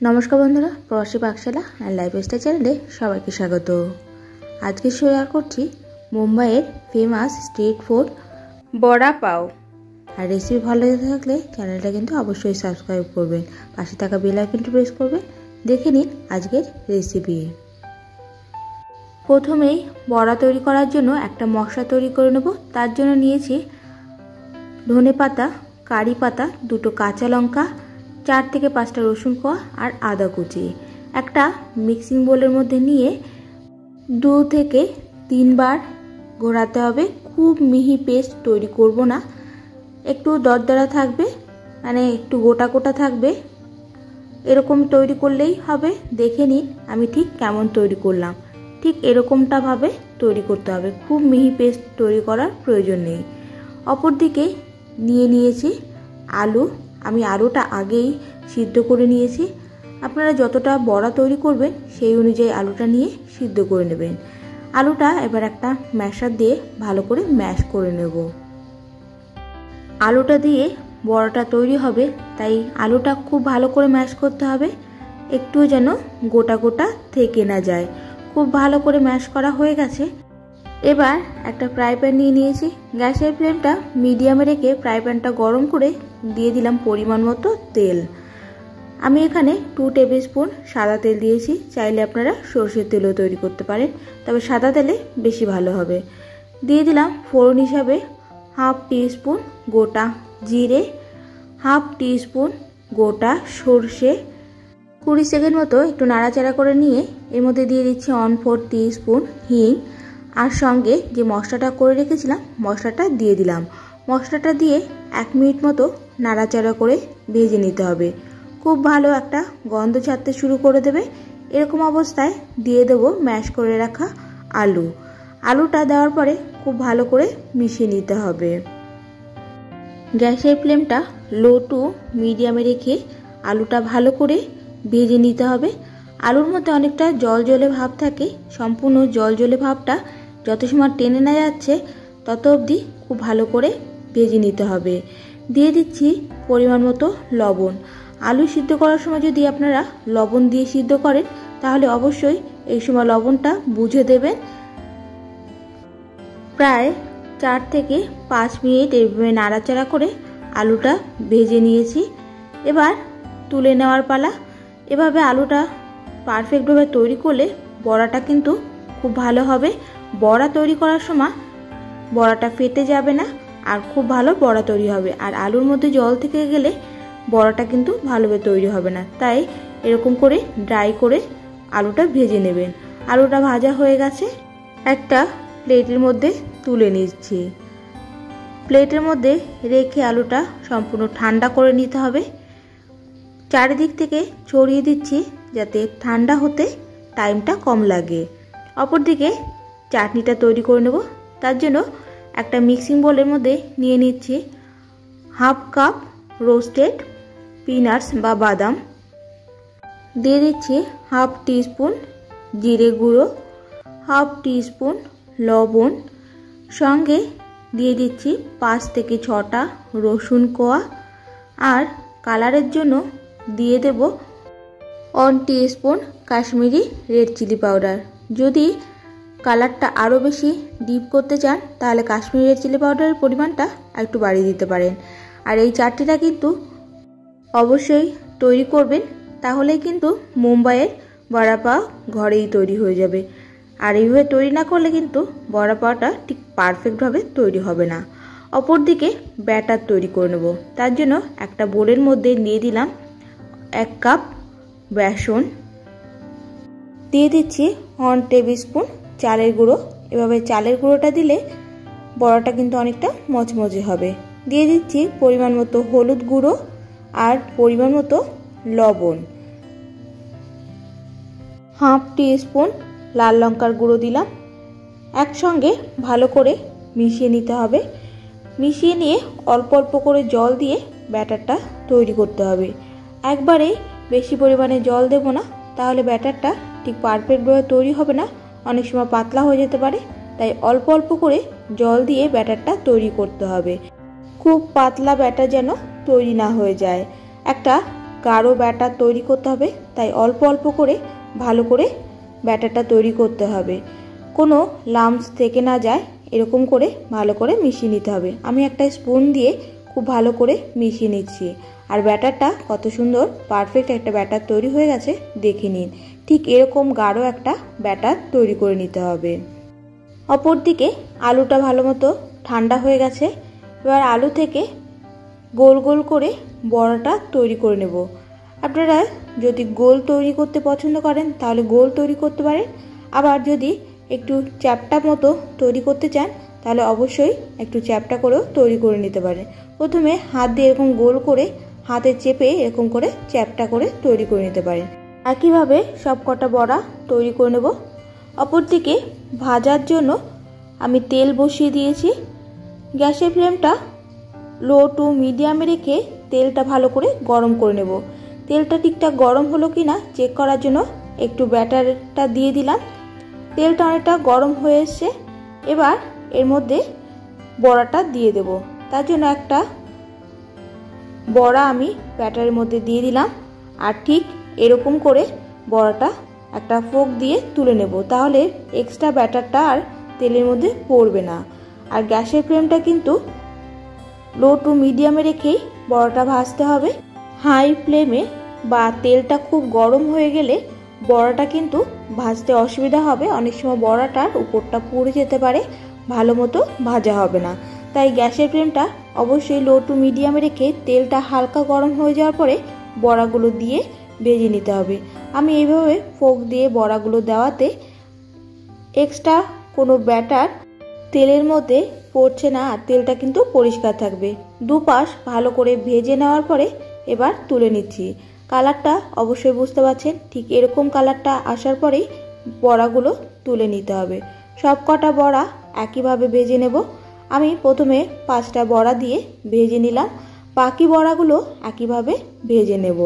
नमस्कार बंधुरा प्रवासी पाकशाला एंड लाइफस्टाइल चैनले सबाइके स्वागत। आज के शेयर करছি मुम्बाइয়ের फेमास स्ट्रीट फूड बड़ा पाव। और रेसिपि भालो लेगे थाकले चैनलटा किन्तु अवश्य सबस्क्राइब करबेन, पाशे थाका बेल आइकनटी प्रेस करबेन। देखे निन आजकेर रेसिपि। प्रथमेই बड़ा तैरी करार जोन्नो एकटा मशला तैरी करे नेब। तार जोन्नो नियेछि धने पाता, कारि पाता, दुटो काँचा लंका, 4 থেকে 5টা रसुन कोয়া और आदा कुचि एक मिक्सिंग बोलेर मध्य निये 2 থেকে 3 बार घोराते हबे। खूब मिहि पेस्ट तैरी करब ना, एकटू दरदरा थाकबे, माने एकटू गोटा गोटा थाकबे, एरकम तैरी करलेई हबे। देखे निन आमी ठीक केमन तैरी करलाम, ठीक एरकमटा भावे तैरी करते हबे। खूब मिहि पेस्ट तैरी करार प्रयोजन नेই। অপরদিকে নিয়ে নিয়েছি आलू। আমি আলুটা আগেই সিদ্ধ করে নিয়েছি। আপনারা যতটা বড়া তৈরি করবেন সেই অনুযায়ী আলুটা নিয়ে সিদ্ধ করে নেবেন। আলুটা এবার একটা ম্যাশার দিয়ে ভালো করে ম্যাশ করে নেব। আলুটা দিয়ে বড়াটা তৈরি হবে, তাই আলুটা খুব ভালো করে ম্যাশ করতে হবে, একটু যেন গোটা গোটা থেকে না যায়। খুব ভালো করে ম্যাশ করা হয়ে গেছে। এবার একটা ফ্রাই প্যান নিয়ে নিয়েছি। গ্যাসের ফ্লেমটা মিডিয়ামে রেখে ফ্রাই প্যানটা গরম করে দিয়ে দিলাম পরিমাণ মতো তেল। আমি এখানে 2 টেবিল স্পুন সাদা তেল দিয়েছি। চাইলে আপনারা সরষের তেলও তৈরি করতে পারেন, তবে সাদা তেলে বেশি ভালো হবে। দিয়ে দিলাম ফোড়ন হিসাবে হাফ টিস্পুন গোটা জিরে, হাফ টিস্পুন গোটা সরষে। 20 সেকেন্ড মতো একটু নাড়াচাড়া করে নিয়ে এর মধ্যে দিয়ে দিচ্ছি 1/4 টিস্পুন হিং। আর সঙ্গে যে মশলাটা করে রেখেছিলাম মশলাটা দিয়ে দিলাম। মশলাটা দিয়ে 1 মিনিট মতো নাড়াচাড়া করে ভেজে নিতে হবে। খুব ভালো একটা গন্ধ ছাড়তে শুরু করে দেবে। এরকম অবস্থায় দিয়ে দেব ম্যাশ করে রাখা আলু। আলুটা দেওয়ার পরে খুব ভালো করে মিশিয়ে নিতে হবে। গ্যাসের ফ্লেমটা লো টু মিডিয়ামে রেখে আলুটা ভালো করে ভেজে নিতে হবে। আলুর মধ্যে অনেকটা জল জলে ভাব থাকে, সম্পূর্ণ জল জলে ভাবটা যত সময় টেনে না যাচ্ছে তত অবধি খুব ভালো করে ভেজে নিতে হবে। দিয়ে দিচ্ছি পরিমাণ মতো লবণ। আলু সিদ্ধ করার সময় যদি আপনারা লবণ দিয়ে সিদ্ধ করেন তাহলে অবশ্যই এই সময় লবণটা বুঝে দেবেন। প্রায় 4 থেকে 5 মিনিট এইভাবে নাড়াচাড়া করে আলুটা ভেজে নিয়েছি। এবার তুলে নেওয়ার পালা। এভাবে আলুটা পারফেক্টভাবে তৈরি করলে বড়াটা কিন্তু খুব ভালো হবে। বড়া তৈরি করার সময় বড়াটা ফেটে যাবে না আর খুব ভালো বড়া তৈরি হবে। আর আলুর মধ্যে জল থেকে গেলে বড়াটা কিন্তু ভালোভাবে তৈরি হবে না। তাই এরকম করে ড্রাই করে আলুটা ভেজে নেবেন। আলুটা ভাজা হয়ে গেছে, একটা প্লেটের মধ্যে তুলে নিচ্ছি। প্লেটের মধ্যে রেখে আলুটা সম্পূর্ণ ঠান্ডা করে নিতে হবে। চারিদিক থেকে ছড়িয়ে দিচ্ছি যাতে ঠান্ডা হতে টাইমটা কম লাগে। অপরদিকে চাটনিটা তৈরি করে নেব। তার জন্য একটা মিক্সিং বোলের মধ্যে নিয়ে নিচ্ছি হাফ কাপ রোস্টেড পিনাটস বা বাদাম, দিয়ে দিচ্ছি হাফ টিস্পুন জিরে গুঁড়ো, হাফ টিস্পুন লবণ, সঙ্গে দিয়ে দিচ্ছি 5 থেকে 6টা রসুন কোয়া, আর কালারের জন্য দিয়ে দেব 1 teaspoon Kashmiri red chilli powder. যদি কালারটা আরও বেশি ডিপ করতে চান তাহলে কাশ্মীরি রেড চিলি পাউডারের পরিমাণটা একটু বাড়িয়ে দিতে পারেন। আর এই চাটনিটা কিন্তু অবশ্যই তৈরি করবেন, তাহলেই কিন্তু মুম্বাইয়ের বড়া পাও ঘরেই তৈরি হয়ে যাবে। আর এইভাবে তৈরি না করলে কিন্তু বড়া পাওটা ঠিক পারফেক্টভাবে তৈরি হবে না। অপরদিকে ব্যাটার তৈরি করে নেব। তার জন্য একটা বোলের মধ্যে নিয়ে দিলাম 1 কাপ বেসন, দিয়ে দিচ্ছি 1 টেবিল স্পুন চালের গুঁড়ো। এভাবে চালের গুঁড়োটা দিলে বড়াটা কিন্তু অনেকটা মচমচে হবে। দিয়ে দিচ্ছি পরিমাণ মতো হলুদ গুঁড়ো আর পরিমাণ মতো লবণ। হাফ টিস্পুন লাল লঙ্কার গুঁড়ো দিলাম। একসঙ্গে ভালো করে মিশিয়ে নিতে হবে। মিশিয়ে নিয়ে অল্প অল্প করে জল দিয়ে ব্যাটারটা তৈরি করতে হবে। একবারে বেশি পরিমাণে জল দেব না, তাহলে ব্যাটারটা ঠিক পারফেক্টভাবে তৈরি হবে না, অনেক সময় পাতলা হয়ে যেতে পারে। তাই অল্প অল্প করে জল দিয়ে ব্যাটারটা তৈরি করতে হবে। খুব পাতলা ব্যাটার যেন তৈরি না হয়ে যায়। একটা গাঢ় ব্যাটার তৈরি করতে হবে, তাই অল্প অল্প করে ভালো করে ব্যাটারটা তৈরি করতে হবে, কোনো লাম্পস থেকে না যায় এরকম করে ভালো করে মিশিয়ে নিতে হবে। আমি একটা স্পুন দিয়ে খুব ভালো করে মিশিয়ে নিচ্ছি। আর ব্যাটারটা কত সুন্দর পারফেক্ট একটা ব্যাটার তৈরি হয়ে গেছে দেখে নিন। ঠিক এরকম গাঢ় একটা ব্যাটার তৈরি করে নিতে হবে। অপরদিকে আলুটা ভালো মতো ঠান্ডা হয়ে গেছে। এবার আলু থেকে গোল গোল করে বড়াটা তৈরি করে নেব। আপনারা যদি গোল তৈরি করতে পছন্দ করেন তাহলে গোল তৈরি করতে পারেন, আবার যদি একটু চ্যাপ্টা মতো তৈরি করতে চান তাহলে অবশ্যই একটু চ্যাপ্টা করেও তৈরি করে নিতে পারেন। প্রথমে হাত দিয়ে এরকম গোল করে হাতে চেপে এরকম করে চ্যাপ্টা করে তৈরি করে নিতে পারেন। একইভাবে সব কটা বড়া তৈরি করে নেব। অপরদিকে ভাজার জন্য আমি তেল বসিয়ে দিয়েছি। গ্যাসের ফ্লেমটা লো টু মিডিয়ামে রেখে তেলটা ভালো করে গরম করে নেব। তেলটা ঠিকঠাক গরম হলো কি না চেক করার জন্য একটু ব্যাটারটা দিয়ে দিলাম। তেলটা অনেকটা গরম হয়ে এসছে। এবার এর মধ্যে বড়াটা দিয়ে দেব। তার জন্য একটা বড়া আমি ব্যাটারের মধ্যে দিয়ে দিলাম। আর ঠিক এরকম করে বড়াটা একটা ফোক দিয়ে তুলে নেব, তাহলে এক্সট্রা ব্যাটারটা আর তেলের মধ্যে পড়বে না। আর গ্যাসের ফ্লেমটা কিন্তু লো টু মিডিয়ামে রেখেই বড়াটা ভাজতে হবে। হাই ফ্লেমে বা তেলটা খুব গরম হয়ে গেলে বড়াটা কিন্তু ভাজতে অসুবিধা হবে। অনেক সময় বড়াটার উপরটা পুড়ে যেতে পারে, ভালো মতো ভাজা হবে না। তাই গ্যাসের ফ্লেমটা অবশ্যই লো টু মিডিয়ামে রেখে তেলটা হালকা গরম হয়ে যাওয়ার পরে বড়াগুলো দিয়ে ভেজে নিতে হবে। আমি এইভাবে ফোক দিয়ে বড়াগুলো দেওয়াতে এক্সট্রা কোনো ব্যাটার তেলের মধ্যে পড়ছে না, আর তেলটা কিন্তু পরিষ্কার থাকবে। দুপাশ ভালো করে ভেজে নেওয়ার পরে এবার তুলে নিচ্ছি। কালারটা অবশ্যই বুঝতে পারছেন, ঠিক এরকম কালারটা আসার পরেই বড়াগুলো তুলে নিতে হবে। সব কটা বড়া একইভাবে ভেজে নেব। আমি প্রথমে 5টা বড়া দিয়ে ভেজে নিলাম, বাকি বড়াগুলো একইভাবে ভেজে নেব।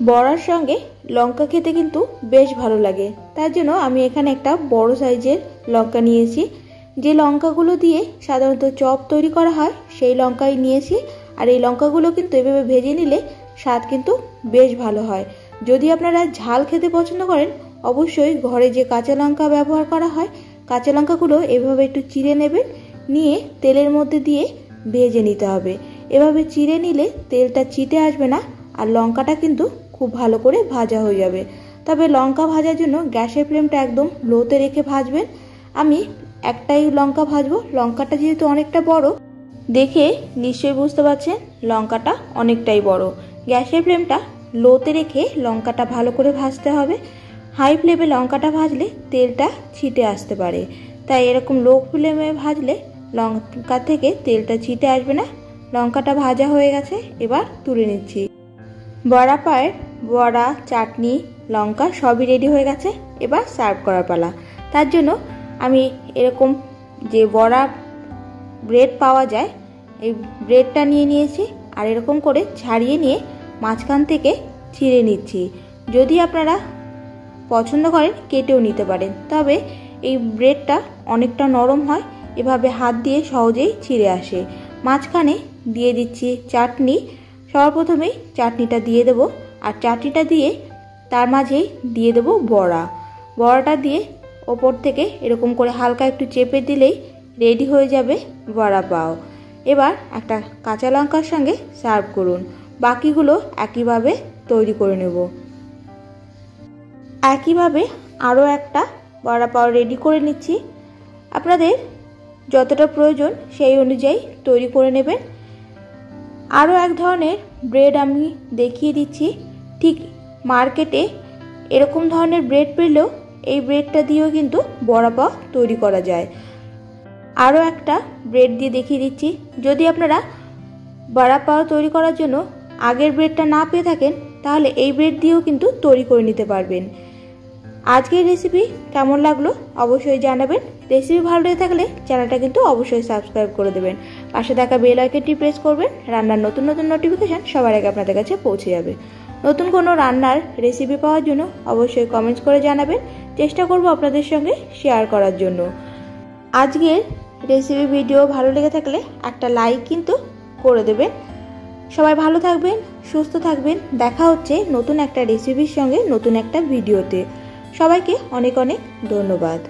বড়ার সঙ্গে লঙ্কা খেতে কিন্তু বেশ ভালো লাগে, তার জন্য আমি এখানে একটা বড় সাইজের লঙ্কা নিয়েছি। যে লঙ্কাগুলো দিয়ে সাধারণত চপ তৈরি করা হয় সেই লঙ্কাই নিয়েছি। আর এই লঙ্কাগুলো কিন্তু এভাবে ভেজে নিলে স্বাদ কিন্তু বেশ ভালো হয়। যদি আপনারা ঝাল খেতে পছন্দ করেন অবশ্যই ঘরে যে কাঁচা লঙ্কা ব্যবহার করা হয় কাঁচা লঙ্কাগুলো এভাবে একটু চিড়ে নেবেন, নিয়ে তেলের মধ্যে দিয়ে ভেজে নিতে হবে। এভাবে চিড়ে নিলে তেলটা চিটে আসবে না, আর লঙ্কাটা কিন্তু খুব ভালো করে ভাজা হয়ে যাবে। তবে লঙ্কা ভাজার জন্য গ্যাসের ফ্লেমটা একদম লোতে রেখে ভাজবেন। আমি একটাই লঙ্কা ভাজবো। লঙ্কাটা যেহেতু অনেকটা বড়, দেখে নিশ্চয়ই বুঝতে পারছেন লঙ্কাটা অনেকটাই বড়। গ্যাসের ফ্লেমটা লোতে রেখে লঙ্কাটা ভালো করে ভাজতে হবে। হাই ফ্লেমে লঙ্কাটা ভাজলে তেলটা ছিটে আসতে পারে, তাই এরকম লো ফ্লেমে ভাজলে লঙ্কা থেকে তেলটা ছিটে আসবে না। লঙ্কাটা ভাজা হয়ে গেছে, এবার তুলে নিচ্ছি। বড়া পায়ের বড়া, চাটনি, লঙ্কা সবই রেডি হয়ে গেছে। এবার সার্ভ করার পালা। তার জন্য আমি এরকম যে বড়া ব্রেড পাওয়া যায় এই ব্রেডটা নিয়ে নিয়েছি, আর এরকম করে ছাড়িয়ে নিয়ে মাঝখান থেকে ছিঁড়ে নিচ্ছি। যদি আপনারা পছন্দ করেন কেটেও নিতে পারেন, তবে এই ব্রেডটা অনেকটা নরম হয়, এভাবে হাত দিয়ে সহজেই ছিঁড়ে আসে। মাঝখানে দিয়ে দিচ্ছি চাটনি। সর্বপ্রথমেই চাটনিটা দিয়ে দেব, আর চাটনিটা দিয়ে তার মাঝেই দিয়ে দেব বড়া। বড়াটা দিয়ে ওপর থেকে এরকম করে হালকা একটু চেপে দিলেই রেডি হয়ে যাবে বড়া পাও। এবার একটা কাঁচা লঙ্কার সঙ্গে সার্ভ করুন। বাকিগুলো একইভাবে তৈরি করে নেব। একইভাবে আরও একটা বড়া পাও রেডি করে নিচ্ছি। আপনাদের যতটা প্রয়োজন সেই অনুযায়ী তৈরি করে নেবেন। আরও এক ধরনের ব্রেড আমি দেখিয়ে দিচ্ছি। ঠিক মার্কেটে এরকম ধরনের ব্রেড পেলেও এই ব্রেডটা দিয়েও কিন্তু বড়া পাও তৈরি করা যায়। আরও একটা ব্রেড দিয়ে দেখিয়ে দিচ্ছি। যদি আপনারা বড়া পাও তৈরি করার জন্য আগের ব্রেডটা না পেয়ে থাকেন তাহলে এই ব্রেড দিয়েও কিন্তু তৈরি করে নিতে পারবেন। আজকের রেসিপি কেমন লাগলো অবশ্যই জানাবেন। রেসিপি ভালো লেগে থাকলে চ্যানেলটা কিন্তু অবশ্যই সাবস্ক্রাইব করে দেবেন। পাশে থাকা বেল আইকনটি প্রেস করবেন, রান্নার নতুন নতুন নোটিফিকেশান সবার আগে আপনাদের কাছে পৌঁছে যাবে। নতুন কোনো রান্নার রেসিপি পাওয়ার জন্য অবশ্যই কমেন্টস করে জানাবেন, চেষ্টা করব আপনাদের সঙ্গে শেয়ার করার জন্য। আজকের রেসিপি ভিডিও ভালো লেগে থাকলে একটা লাইক কিন্তু করে দেবেন। সবাই ভালো থাকবেন, সুস্থ থাকবেন। দেখা হচ্ছে নতুন একটা রেসিপির সঙ্গে, নতুন একটা ভিডিওতে। সবাইকে অনেক অনেক ধন্যবাদ।